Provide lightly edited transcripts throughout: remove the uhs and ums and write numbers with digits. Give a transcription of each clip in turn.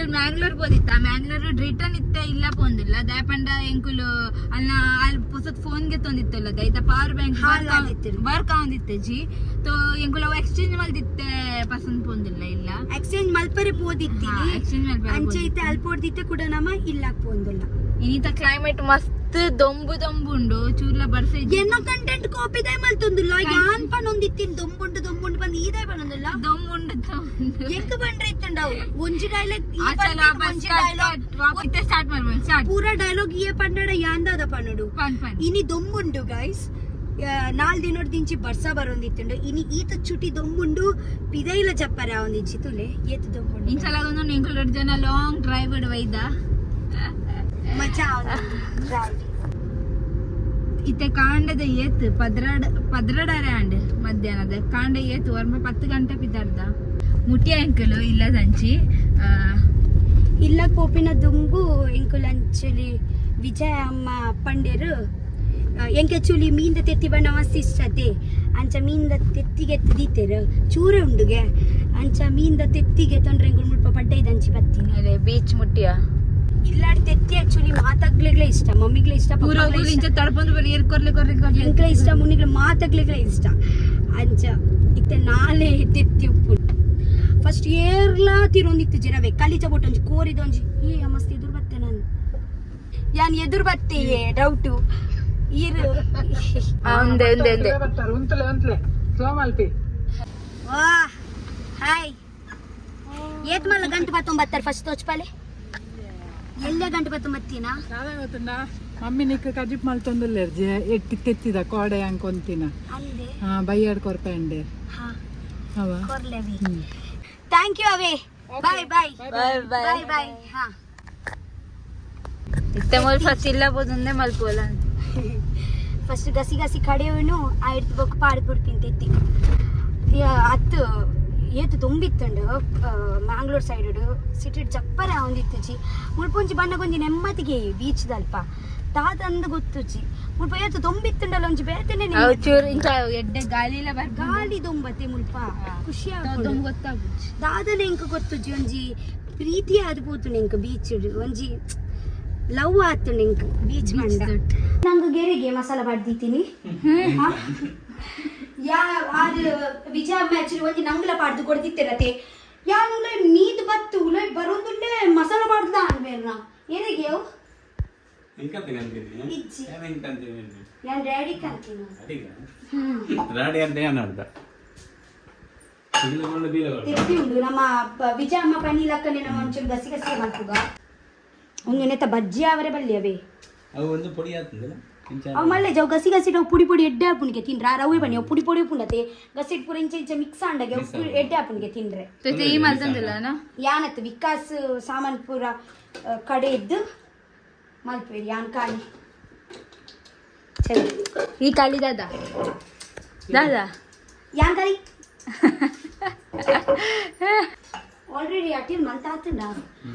ಎಂಕುಲು ಮ್ಯಾಂಗ್ಳೂರ್ పోదిತ್ತ ಮ್ಯಾಂಗ್ಳೂರ್ ರಿಟರ್ನ್ ಇತ್ತೆ ಇಲ್ಲ ಪೋಂದಿಲ್ಲ ದಯಪಂಡ ಎಂಕುಲು ಅಲ್ಲ ಅಲ್ಲಿ ಹೊಸತ್ ಫೋನ್ಗೆ ತೊಂದಿತ್ತಲ್ಲ ದೈತ ಪವರ್ ಬ್ಯಾಂಕ್ ವರ್ಕ್ ಆಂದಿತ್ತೆ ಜಿ ತೋ ಎಂಕುಲು ಎಕ್ಸ್ಚೇಂಜ್ ಮಲ್ದಿತ್ತೆ ಪಸಂದ್ ಪೋಂದಿಲ್ಲ ಇಲ್ಲ ಎಕ್ಸ್ಚೇಂಜ್ ಮಲ್ಪರೆ ಪೋದಿತ್ತೀನಿ ಎಕ್ಸ್ಚೇಂಜ್ ಮಲ್ಪರೆ ಅಂಚೈತೆ ಅಲ್ಪೋಡ್ದಿತ್ತೆ ಕೂಡ ನಮ ಇಲ್ಲಾಕ್ ಪೋಂದಿಲ್ಲ ಇನ್ನಿತ ಕ್ಲೈಮೇಟ್ ಮಸ್ತ್ ದೊಂಬು ಉಂಡು ಚೂರ್ಲ ಬರ್ಸೆ ಎನ್ನೋ ಕಂಟೆಂಟ್ ಕಾಪಿ ದೈ ಮಲ್ತೊಂದಿಲ್ಲ ಯಾನ್ ಪನೊಂದಿತ್ತಿನ ದೊಂಬುಂಡು ಬಂದು ಈದೇ ಪನೊಂದಿಲ್ಲ ದೊಂಬುಂಡು ಎಂಕ ಬಂದ್ರೆ ಇತ್ತಂಡವು ಒಂಜಿ ಡೈಲಾಗ್ ಸ್ಟಾರ್ಟ್ ಮಾಡ್ಬೋದು ಸ್ಟಾರ್ಟ್ ಪೂರ ಡೈಲಾಗ್ ಈ ಪನ್ನಡ ಯಾಂದಾದ ಪನ್ನಡು ಇನಿ ದೊಂಬುಂಡು ಗೈಸ್ 4 ದಿನದ ದಿಂಚಿ ಬರ್ಸ ಬರೊಂದಿತ್ತುಂಡು ಇನಿ ಈತ ಚುಟಿ ದೊಂಬುಂಡು ಪಿದೈಲ ಜಪ್ಪರ ಒಂದಿಚ್ಚಿ ತುಲೆ ಏತು ದೊಂಬುಂಡು ಇನ್ಶಾಲ್ಲ ಅದೊಂದು ನಿಂಕುಲು ಜನ ಲಾಂಗ್ ಡ್ರೈವ್ ಇಡುವೈದ ಮಜಾ ಡ್ರೈವ್ ಇತ್ತೆ ಕಾಂಡದ ಏತ್ ಪದ್ರಡರೆ ಆಂಡ್ ಮಧ್ಯಾಹ್ನದ ಕಾಂಡ ಏತ್ ವರ್ಮ 10 ಗಂಟೆ ಪಿದಾರ್ದ ಮುಟ್ಟಿ ಎಂಕಲು ಇಲ್ಲ ಸಂಚಿ ಇಲ್ಲ ಕೋಪಿನ ದುಂಬು ಎಂಕುಲು ಅಂಚಲಿ ವಿಜಯ ಅಮ್ಮ ಪಂಡ್ಯರು ಎಂಕೆ ಚುಲಿ ಮೀಂದ ತೆತ್ತಿ ಬಣ್ಣ ಮಸ್ತ್ ಇಷ್ಟತೆ ಅಂಚ ಮೀಂದ ತೆತ್ತಿಗೆ ದೀತೆರು ಚೂರ ಉಂಡುಗೆ ಅಂಚ ಮೀಂದ ತೆತ್ತಿಗೆ ತೊಂದ್ರೆ ಎಂಕುಲು ಮುಲ್ಪ ಪಡ್ಡೆ ಇದಂಚಿ ಬತ್ತೀನಿ ಅದೇ ಬೀಚ್ ಮುಟ್ಟಿಯ ಇಲ್ಲಾಡಿ ತೆತ್ತಿ ಆಕ್ಚುಲಿ ಮಾತಾಗ್ಲಿಗ್ಲೇ ಇಷ್ಟ ಮಮ್ಮಿಗ್ಲೇ ಇಷ್ಟ ತಡ್ಪಂದು ಬರೀ ಎಂಕ್ಲೆ ಇಷ್ಟ ಮುನ್ನಿಗ್ಲೆ ಮಾತಾಗ್ಲಿಗ್ಲೇ ಇಷ್ಟ ಅಂಚ ಇತ್ತೆ ನಾಳೆ ತೆತ್ತಿ ಉಪ್ಪು ಫಸ್ಟ್ ಏರ್ಲಾ ತಿರೊಂದಿತ್ತು ಜನವೇ ಕಲಿಚ ಬೊಟ್ಟೊಂಜಿ ಕೋರಿದೊಂಜಿ ಮಸ್ತ್ ಎದುರು ಬತ್ತೆ ನಾನು ಯಾನ್ ಎದುರು ಬತ್ತೆ ಡೌಟು ಈರು ಹಾಯ್ ಏತ್ ಮಲ್ಲ ಗಂಟು ಬತ್ತೊಂಬತ್ತರ ಫಸ್ಟ್ ತೋಚ್ಪಾಲೆ ಎಲ್ಲೇ ಗಂಟು ಬತ್ತೊಂಬತ್ತಿನ ಮಮ್ಮಿ ನಿಕ್ಕ ಕಜಿಪ್ ಮಲ್ತೊಂದುಲ್ಲೆರ್ಜಿ ಎಟ್ಟಿ ತೆತ್ತಿದ ಕೋಡೆ ಅಂಕೊಂತಿನ ಬೈಯಾಡ್ ಕೊರ್ಪಂಡೆ ಥ್ಯಾಂಕ್ ಯು ಅವೇ ಬಾಯ್ ಬಾಯ್ ಬಾಯ್ ಬಾಯ್ ಹಾ ಇತ್ತೆ ಮೊಲ್ ಫಸ್ಟ್ ಇಲ್ಲ ಬೋದಂದೆ ಮಲ್ಪೋಲ ಫಸ್ಟ್ ಗಸಿ ಗಸಿ ಕಡೆಯವನು ಆಯ್ತು ಬೊಕ್ಕ ಪಾಡಿ ಬಿಡ್ಪಿಂತೆತ್ತಿ ಅತ್ತು ಏತು ತುಂಬಿತ್ತುಂಡು ಮ್ಯಾಂಗ್ಳೂರ್ ಸೈಡ್ ಸಿಟಿ ಜಪ್ಪರ ಒಂದಿತ್ತುಜಿ ಮುಳ್ಪೊಂಜಿ ಬಣ್ಣಗೊಂಜಿ ನೆಮ್ಮದಿಗೆ ಬೀಚ್ ದಲ್ಪ ತಾತಂದು ಗೊತ್ತುಜಿ ಮುಲ್ಪ ಏತು ತುಂಬಿತ್ತುಂಡಲ್ಲ ಒಂಜಿ ಬೇತನೆ ಎಡ್ಡೆ ಗಾಳಿ ಗಾಳಿ ದೊಂಬತ್ತೆ ಮುಲ್ಪ ಖುಷಿ ಗೊತ್ತಾಗುಜಿ ದಾದನೆ ಎಂಕ ಗೊತ್ತುಜಿ ಒಂಜಿ ಪ್ರೀತಿ ಆದ್ಬೋತು ಎಂಕ ಬೀಚ್ ಒಂಜಿ ಲವ್ ಆತು ಎಂಕ ಬೀಚ್ ಮಂಡ ನಂಗೆ ಗೆರೆಗೆ ಮಸಾಲ ಬಡ್ದಿತ್ತೀನಿ ವಿಜಯ ಮ್ಯಾಚ್ ಒಂಜಿ ನಂಗ್ಲ ಪಾಡ್ದು ಕೊಡ್ತಿತ್ತೇರತೆ ಯಾನು ನೀದ್ ಬತ್ತು ಉಲೈ ಬರೋದುಲ್ಲೆ ಮಸಾಲ ಪಾಡ್ದ ಅನ್ಬೇರ್ನ ಏನಿಗೆ ಯಾನ್ ಡ್ಯಾಡಿ ಕಂತೀನಿ ತೆತ್ತಿ ಉಂಡು ನಮ್ಮ ವಿಜಯ ಅಮ್ಮ ಪನಿ ಲಕ್ಕನೆ ನಮ್ಮ ಒಂಚೂರು ಗಸಿ ಗಸಿ ಮಾಡ್ತುಗ ಒಂದು ನೆತ್ತ ಬಜ್ಜಿ ಅವರೇ ಬಲ್ಲಿಯವೇ ಅವು ಒಂದು ಪೊಡಿ ಆಗ್ತದಲ್ಲ ಅವು ಮಲ್ಲೆ ಜಾವು ಗಸಿ ಗಸಿ ನಾವು ಪುಡಿ ಪುಡಿ ಎಡ್ಡೆ ಹಾಪುನಿಗೆ ತಿನ್ರ ರವೆ ಬನ್ನಿ ಅವು ಪುಡಿ ಪುಡಿ ಪುಂಡತೆ ಗಸಿ ಪುರ ಇಂಚ ಇಂಚ ಮಿಕ್ಸ್ ಆಂಡಗೆ ಎಡ್ಡೆ ಹಾಪುನಿಗೆ ತಿನ್ರೆ ಈ ಮಲ್ತಂದಿಲ್ಲ ಯಾನತ್ತು ವಿಕಾಸ್ ಸಾಮಾನ್ ಪೂರ ಕಡೆ ಇದ್ದು ಮಲ್ಪೇರಿ ಯಾನ್ ಕಾಲಿ ಚಲಿ ಈ ಕಾಲಿ ದಾದಾ ಯಾನ್ ಕಾಲಿ ಆಲ್ರೆಡಿ ಅಟಿಲ್ ಮಲ್ತಾತಂಡ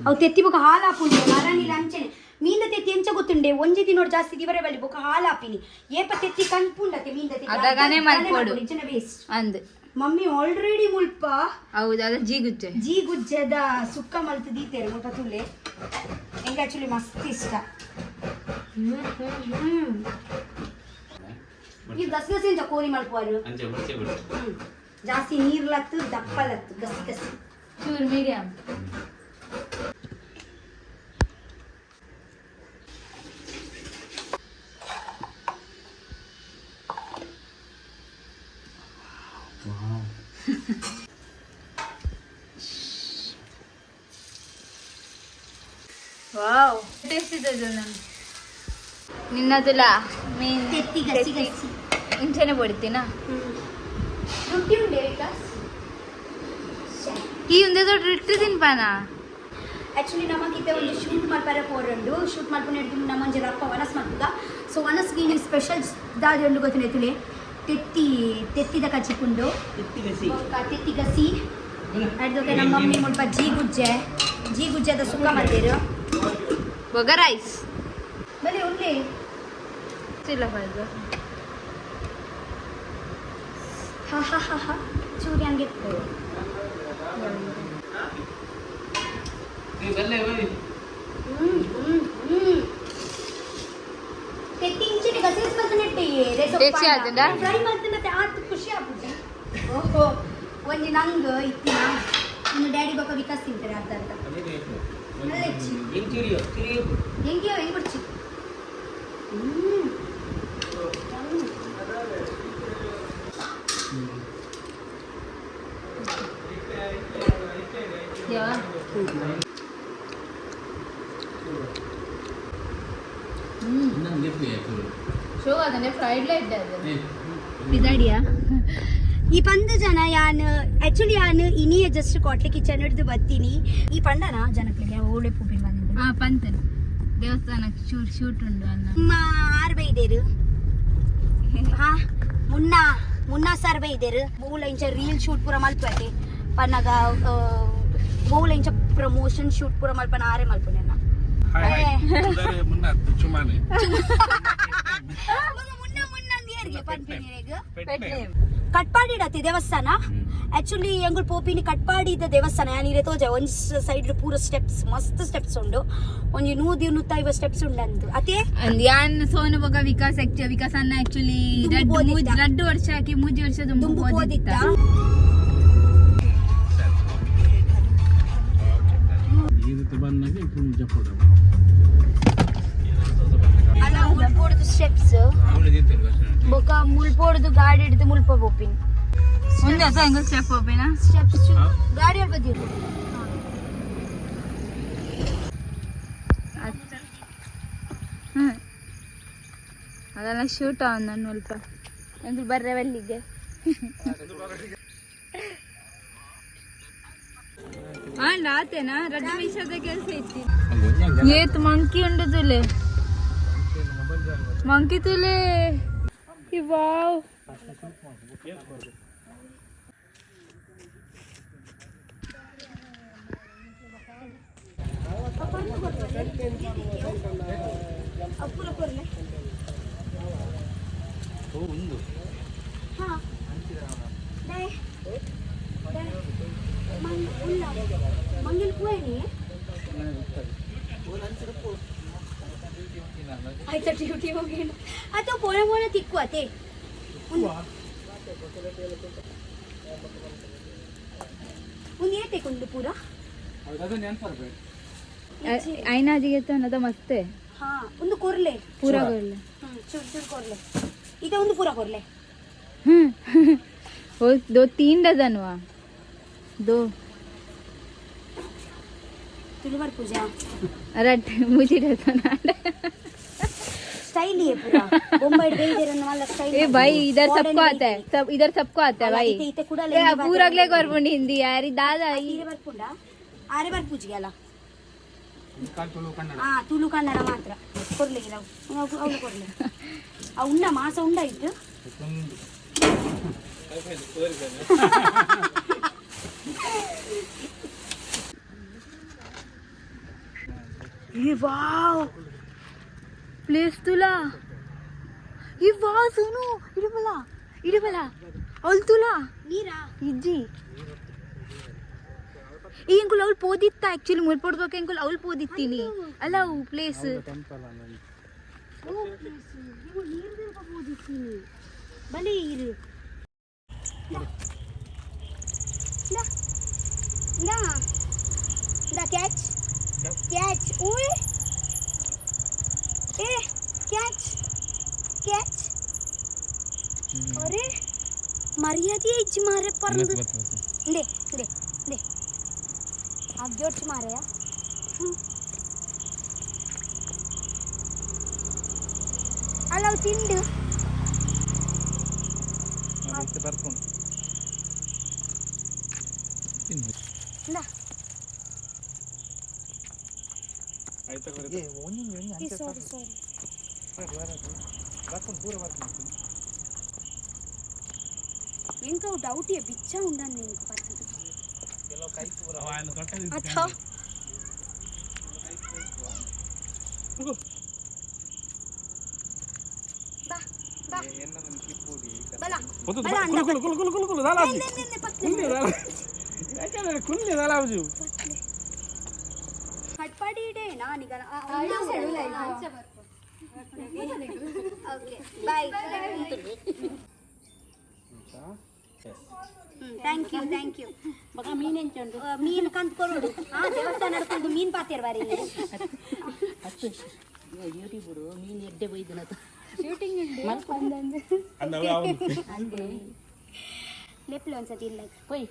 ಅವು ತೆತ್ತಿ ಬೊಕ ಹಾಲು ಹಾಪುಂಡೆ ಮರನಿಲ್ಲ ಅಂಚೆನೆ ಮೀಂದ ತೆತ್ತಿ ಎಂಚ ಗೊತ್ತುಂಡೆ ಒಂಜಿ ದಿನೋಡು ಜಾಸ್ತಿ ದಿವರೆ ಬಲ್ಲಿ ಬೊಕ ಹಾಲು ಹಾಪಿನಿ ಏಪ ತೆತ್ತಿ ಕನ್ಪುಂಡತೆ ಮೀಂದ ತೆತ್ತಿ ವೇಸ್ಟ್ ಅಂದ್ ಮಮ್ಮಿ ಆಲ್ರೆಡಿ ಮುಲ್ಪ ಹೌದು ಅದ ಜೀ ಗುಜ್ಜೆದ ಸುಕ್ಕ ಮಲ್ತು ದೀತೇರೆ ಮುಲ್ಪ ತುಲೆ ಎಂಗೆ ಆಕ್ಚುಲಿ ಮಸ್ತ್ ಇಷ್ಟ ಈ ಗಸಿ ಗಸಿ ಎಂಚ ಕೋರಿ ಮಲ್ಪುವರು ಜಾಸ್ತಿ ನೀರ್ಲತ್ತು ದಪ್ಪಲತ್ತು ಗಸಿ ಗಸಿ ಚೂರು ಮೀಡಿಯಂ ವಾವ್ ಟೇಸ್ಟ್ ಇದೆ ನಾನು ನಿನ್ನದುಲ ಮೀನ್ ತೆತ್ತಿ ಗಸಿ ಗಸಿ ಇಂಚನೆ పొడితేనా ರೊಟ್ಟಿ ಉಂಡೆ ವಿಕಾಸ್ ಈ ಒಂದೇ ದೊಡ್ಡ ರೊಟ್ಟಿ ತಿನ್ಪಾನ ಆಕ್ಚುಲಿ ನಮಗಿತ್ತೆ ಒಂದು ಶೂಟ್ ಮಾಡ್ತಾರೆ ಪೋರಂಡು ಶೂಟ್ ಮಾಡ್ಕೊಂಡು ಹಿಡಿದು ನಮ್ಮ ಒಂಜಿ ರಪ್ಪ ವನಸ್ ಮಾಡ್ತದ ಸೊ ವನಸ್ಗೆ ಇಲ್ಲಿ ಸ್ಪೆಷಲ್ ದಾದಿ ಒಂದು ಗೊತ್ತಿಲ್ಲ ತುಲೆ ತೆತ್ತಿದ ಕಚ್ಚಿಕೊಂಡು ತೆತ್ತಿ ಗಸಿ ಅಡ್ದೋಕೆ ನಮ್ಮ ಮಮ್ಮಿ ಮುಲ್ಪ ಜೀ ಗುಜ್ಜೆದ ಸುಕ್ಕ ಮಾಡ್ತೀರು ಬೊಗ ರೈಸ್ ಬಲೆ ಉರ್ಲಿ ಇಲ್ಲ ಬಲ್ದು ಚೂರಿ ಹಂಗೆ ತೆತ್ತಿಂಚಿನ ಗಸಗಸೆ ಮತ್ತೆ ನೆಟ್ಟಿ ಟೇಸ್ಟಿ ಆತಂಡ ಫ್ರೈ ಮಾಡ್ತೀನಿ ಮತ್ತೆ ಆತು ಖುಷಿ ಆಗ್ತದೆ. ಓಹೋ ಒಂಜಿ ನಂಗ್ ಇತ್ತಿನ ನಿಮ್ಮ ಡ್ಯಾಡಿ ಬೊಕ್ಕ ವಿಕಾಸ್ ತಿಂತಾರೆ ಅರ್ಧ ಅರ್ಧ ಹೆಂಗಿಯೋ ಹೆಂಗ್ ಬಿಡ್ಚಿ ಶೋ ಅದನ್ನೇ ಫ್ರೈಡ್ ಲೈಟ್ ಇದಾಡಿಯಾ ಈ ಪಂದ ಜನ ಯಾನ್ ಆಕ್ಚುಲಿ ಯಾನ್ ಇನಿಯ ಜಸ್ಟ್ ಕೊಟ್ಲಿ ಕಿಚನ್ ಹಿಡಿದು ಬರ್ತೀನಿ ಈ ಪಂಡನ ಜನಕ್ಕೆ ಓಳೆ ಪೂಪಿನ ಬಂದಿದ್ದು ಪಂತನ್ ದೇವಸ್ಥಾನಕ್ಕೆ ಶೂಟ್ ಉಂಡು ಅನ್ನ ನಿಮ್ಮ ಆರು ಬೈದೇರು ಹಾ ಮುನ್ನ ಸರ್ ಬೈದೇರು ಬೋಲ ಇಂಚ ರೀಲ್ ಶೂಟ್ ಪೂರ ಮಲ್ಪತೆ ಪನ್ನಗ ಬೋಲ ಇಂಚ ಪ್ರಮೋಷನ್ ಶೂಟ್ ಪೂರ ಮಲ್ಪನ ಆರೆ ಮಲ್ಪನೆ ಕಟ್ಪಾಡಿಡತಿ ದೇವಸ್ಥಾನ ಆಕ್ಚುಲಿ ಎಂಗುಲ್ ಪೋಪಿನಿ ಕಟ್ಪಾಡಿದ ದೇವಸ್ಥಾನ ಯಾನಿರೆ ತೋಜ ಒಂಜ್ ಸೈಡ್ ಪೂರ ಸ್ಟೆಪ್ಸ್ ಮಸ್ತ್ ಸ್ಟೆಪ್ಸ್ ಉಂಡು ಒಂಜಿ 150 ಸ್ಟೆಪ್ಸ್ ಉಂಡು ಅದೇ ಯಾನ್ ಸೋನು ಬೊಗ ವಿಕಾಸ್ ವಿಕಾಸ್ ಅನ್ನ ಆಕ್ಚುಲಿ 2 ವರ್ಷ ಹಾಕಿ 3 ವರ್ಷ ದುಂಬು ಓದಿತ್ತ ಅಲ್ಲ ಮುಲ್ಪೋಡ್ದು ಸ್ಟೆಪ್ಸ್ ಬೊಕ ಮುಲ್ಪೋಡ್ದು ಗಾಡಿ ಹಿಡಿದು ಮುಲ್ಪ ಬೋಪಿನ್ ಮುಂದೆ ಹೊಸ ಹೆಂಗ ಸ್ಟೆಪ್ ಹೋಗ್ಬೇನ ಸ್ಟೆಪ್ಸ್ ಗಾಡಿ ಹಿಡ್ಬದಿರು ಅದೆಲ್ಲ ಶೂಟ್ ಆವ್ ನಾನು ಸ್ವಲ್ಪ ಎಂದು ಬರ್ರೆ ಬಲ್ಲಿಗೆ ಆತೇನಾ ರಡ್ಡು ವಿಷಯದ ಕೆಲಸ ಐತಿ ಏತ್ ಮಂಕಿ ಉಂಡು ತುಲೆ ಮಂಕಿ ತುಲೆ ವಾವ್ ಮಂಗಿಲ್ ಪೂನಿ ಆಯ್ತಾ ಡ್ಯೂಟಿ ಹೋಗಿ ಅಥವಾ ಪೋಣೆ ಪೋಣೆ ತಿಕ್ಕು ಅತೆ ಒಂದು ಏತೆ ಕೊಂಡು ಪೂರ ಐನಾಜಿಗೆ ಅನ್ನೋದ ಮಸ್ತೆ ಹಾ ಒಂದು ಕೊರ್ಲೆ ಪೂರ ಕೊರ್ಲೆ ಚೂರ್ ಚೂರ್ ಕೊರ್ಲೆ ಇದ ಒಂದು ಪೂರ ಕೊರ್ಲೆ दो 3 डजन हुआ 2 तुलवर पूजा अरे मुझे डजन स्टाइल ही है पूरा बॉम्बे बेंजरन वाला स्टाइल ए भाई इधर सबको आता है सब इधर सबको आता है भाई इते ಕೂಡ ए पूरा अगले करबुंडी हिंदी यार दादा इरे ಬರ್ಕೊಂಡ ಆರೆ ಬಾರ್ ಪೂಜಿಗೆ ಅಲ್ಲ ಹಾ ತುಳು ಕನ್ನಡ ಮಾತ್ರ ಕೊರ್ಲಿಗೆ ಅವಳು ಕೊರ್ಲೆ ಆ ಉಂಡ ಮಾಸ ಉಂಡ ಇತ್ತು ये वाव प्लेस तुला ये वाव सुनो इडबला अल तुला ನೀರಾ इज्जी ಈ ಇಂಕುಲ್ ಅವಳು ಪೋದಿತ್ತ ಆಕ್ಚುಲಿ ಮುಲ್ಪಡ್ಬೇಕು ಇಂಕುಲ್ ಅವಳು ಪೋದಿತ್ತೀನಿ ಅಲ್ಲ ಅವು ಪ್ಲೇಸ್ ಬಲಿ ಇರು ಕ್ಯಾಚ್ ಕ್ಯಾಚ್ ಉಯ್ ಏ ಕ್ಯಾಚ್ ಕ್ಯಾಚ್ ಅರೆ ಮರ್ಯಾದೆ ಇಜ್ಜಿ ಮಾರೆ ಪರಂದು ಲೆ ಲೆ ಲೆ ಆಗ್ಯೋಡ್ಚಿ ಮಾರೆಯ ಅಲ್ಲ ಅವು ತಿಂಡು ಎಂಕ ಡೌಟ್ ಬಿಚ್ಚ ಉಂಡನ್ ನಿಂಗೆ ಬರ್ತದೆ ಅಥವಾ ಕಡಿಡೆ ನಾನೀಗ ಓಕೆ ಬಾಯ್ ಥ್ಯಾಂಕ್ ಯು ಮಗ ಮೀನ್ ಎಂಚುಂಡು ಮೀನು ಕಂತು ಕೊರೋಡು ದೇವಸ್ಥಾನ ನಡ್ಕೊಂಡು ಮೀನು ಪಾತಿರ್ ಬಾರಿ ಅಷ್ಟು ಯೂಟ್ಯೂಬರು ಮೀನ್ ಎಡ್ಡೆ ಬೈದನದು ಶೂಟಿಂಗ್ ಲೆಪ್ಲೆ ಒಂದ್ಸತಿ ಇಲ್ಲ ಕೊಯ್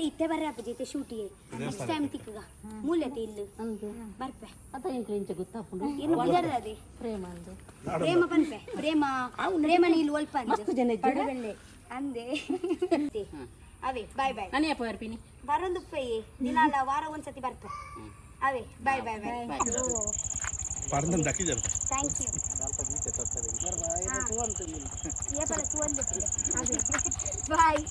ಇತ್ತೆ ಬರ್ರಿ ಅಪ್ಪ ಜೊತೆ ಶೂಟಿಗೆ ನೆಕ್ಸ್ಟ್ ಟೈಮ್ ತಿಕ್ಕಗ ಮೂಲ್ಯತೆ ಇಲ್ಲ ಅಂದು ಬರ್ಪೆ ಅದ ಇಂಕ್ಲ ಇಂಚ ಗೊತ್ತಾಪುಂಡು ಏನು ಬಿಡರದೆ ಪ್ರೇಮ ಅಂದು ಪ್ರೇಮ ಪನ್ಪೆ ಪ್ರೇಮ ನೀಲ್ ಒಲ್ಪ ಮಸ್ತ್ ಜನ ಇದ್ದಾರೆ ಬೆಳ್ಳೆ ಅಂದೆ ಅವೇ ಬಾಯ್ ನಾನೇ ಅಪ್ಪ ಬರ್ತೀನಿ ಬರೊಂದು ಪೇಯಿ ದಿನ ಅಲ್ಲ ವಾರ ಒಂದ್ಸತಿ ಬರ್ಪೆ ಅವೇ bye thank you bye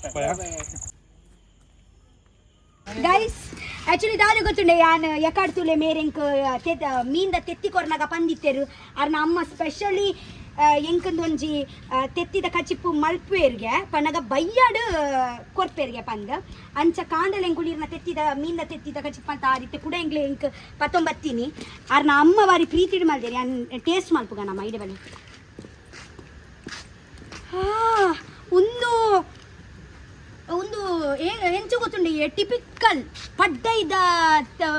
guys actually ದಾರಿ ಗೊತ್ತುಂಡೆ ಯಾನ್ ಎಕಾಡ್ ತುಲೆ ಮೇರೆಂಕ್ ಮೀನ್ದ ತೆತ್ತಿ ಕೊರ್ನಾಗ ಪಂದಿತ್ತೆರು ಅರ್ನ ಅಮ್ಮ ಸ್ಪೆಷಲಿ ಎಂಕಂದು ಒಂಜಿ ತೆತ್ತಿದ ಕಚಿಪ್ಪು ಮಲ್ಪೇರ್ಗೆ ಪನ್ನಗ ಬಯ್ಯಾಡು ಕೊರ್ಪೇರ್ಗೆ ಪಂದ್ ಅಂಚ ಕಾಂಡಲ ಎಂಕುಳಿರ್ನ ತೆತ್ತಿದ ಮೀನ್ದ ತೆತ್ತಿದ ಕಚಿಪ್ಪ ಅಂತ ಆದಿತ್ತೆ ಕೂಡ ಎಂಗ್ಲೆ ಎಂಕ್ ಪತ್ತೊಂಬತ್ತೀನಿ ಅರ್ನ ಅಮ್ಮ ಬಾರಿ ಪ್ರೀತಿಡ್ ಮಲ್ದೇರಿ ಅನ್ ಟೇಸ್ಟ್ ಮಲ್ಪುಗ ನಮ್ಮ ಐಡೆ ಬನ್ನಿ ಒಂದು ಎಂಚು ಗೊತ್ತುಂಡು ಟಿಪಿಕಲ್ ಪಡ್ಡ ಇದ್ದ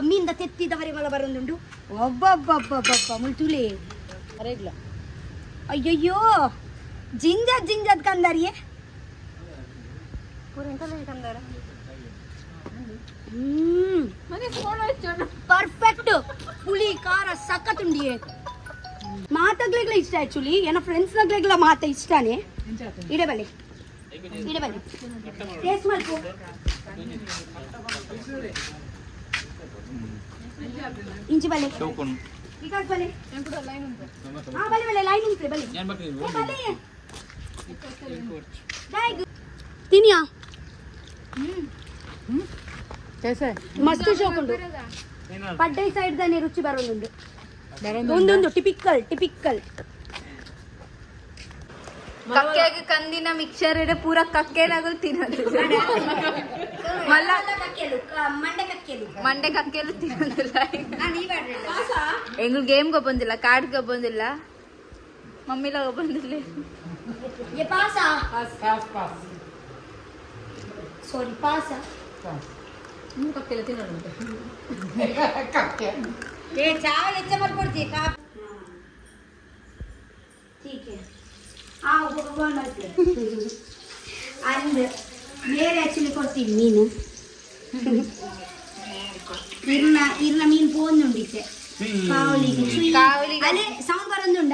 ಮೀನ್ದ ತೆತ್ತಿದವರೆಗೆಲ್ಲ ಬರೋದುಂಡು ಒಬ್ಬೊಬ್ಬೊಬ್ಬೊಬ್ಬ ಮುಳ್ತುಲಿ ಅರೆಗ್ಲ ಅಯ್ಯಯ್ಯೋ ಜಿಂಜದ್ ಕಂದಾರಿಯೇ ಪರ್ಫೆಕ್ಟ್ ಪುಳಿ ಖಾರ ಸಖತ್ತುಂಡಿಯೇ ಮಾತಾಗ್ಲಿಗ್ಲ ಇಷ್ಟ ಆಕ್ಚುಲಿ ಏನೋ ಫ್ರೆಂಡ್ಸ್ ನಗ್ಲಿಗ್ಲ ಮಾತ ಇಷ್ಟನೇ ಇಡೆ ಬಲ್ಲಿ ಟೇಸ್ಟ್ ಮಾಡ್ಕೊ ಇಂಚಿ ಬಲ್ಲಿ ವಿಕಾಸ್ ಬಲ್ಲಿ ಬಲ್ಲಿ ಲೈನ್ ಉಂಟು ಬಲ್ಲಿ ತಿನ್ಯಾ ಮಸ್ತ್ ಶೋಕುಂಡು ಪಡ್ಡೈ ಸೈಡ್ ದಾನೆ ರುಚಿ ಬರೋದುಂಡು ಒಂದೊಂದು ಟಿಪಿಕಲ್ ಕಕ್ಕೆಗೆ ಕಂದಿನ ಮಿಕ್ಸರ್ ಇಡೆ ಪೂರ ಕಕ್ಕೆನಾಗಲು ತಿನ್ನೋದು ಮಂಡೆ ಕಕ್ಕೆಲು ತಿನ್ನೋದಿಲ್ಲ ಎಂಗ್ ಗೇಮ್ಗೆ ಬಂದಿಲ್ಲ ಕಾರ್ಡ್ಗೆ ಬಂದಿಲ್ಲ ಮಮ್ಮಿಲಾಗ ಬಂದಿಲ್ಲ ಸಾರಿ ಪಾಸ ಕಕ್ಕೆಲ್ಲ ತಿನ್ನೋದು चावल अच्छा मत पड़ती है ठीक है भगवान अंद मेरे एक्चुअली ಕೊಡ್ತೀನಿ ಮೀನು ಇರ್ನ ಮೀನು ಪೋಂದುಂಡಿತ್ತೆ ಕಾವಲಿಗೆ ಅಲೆ ಸೌಂಡ್ ಬರೋದುಂಡ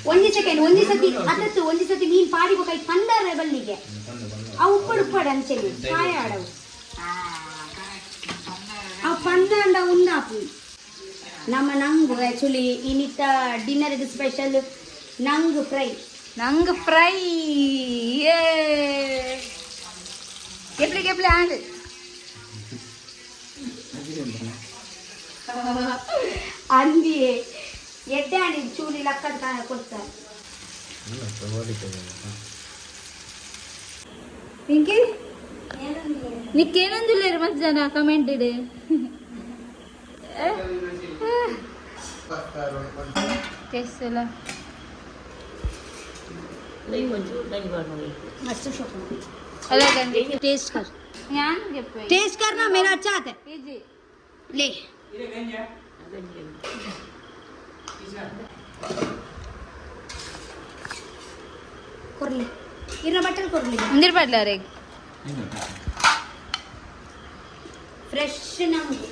ಒಂದೇ ಸೆಕೆಂಡ್ ಒಂದೇ ಸತಿ ಮೀನು ಪಾಡಿಗೆ ಪಂದರ ಬಲ್ಲಿಗೆ ಅವು ಉಪ್ಪಡು ಅಂಚೆಲಿ ಕಾಯ ಆಡವು ಅವು ಪಂದ ಉಂದಾಪು ನಮ್ಮ ನಂಗು ಆ್ಯಕ್ಚುಲಿ ಇನ್ನಿತ್ತ ಡಿನ್ನರ್ಗೆ ಸ್ಪೆಷಲ್ ನಂಗು ಫ್ರೈ ಕೆಪ್ಲೆ ಆಂಡ್ ಅಂದಿ ಎಡ್ಡೆ ಆಡಿ ಚೂಲಿ ಲಕ್ಕದ ಕೊಡ್ತಾರೆ ಪಿಂಕಿ నీకేనందులే మధ్య జన కమెంట్ ఇడే టేస్ట్లా मस्त शौक అలాగండి टेस्ट कर ഞാൻ చెప్పే टेस्ट करना मेरा अच्छा आता है ఇది ले ಕೊರ್ಲಿ ಇರ್ನ ಬಟ್ಟಲ್ ಕೊರ್ಲಿ ಮುಂದಿರ ಬಡ್ಲಾರೆ ಫ್ರೆಶ್ ನಮ್ಗೆ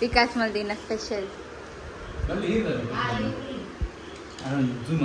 ವಿಕಾಸ್ ಮಲ್ದಿನ ಸ್ಪೆಷಲ್ ಜೂಮ್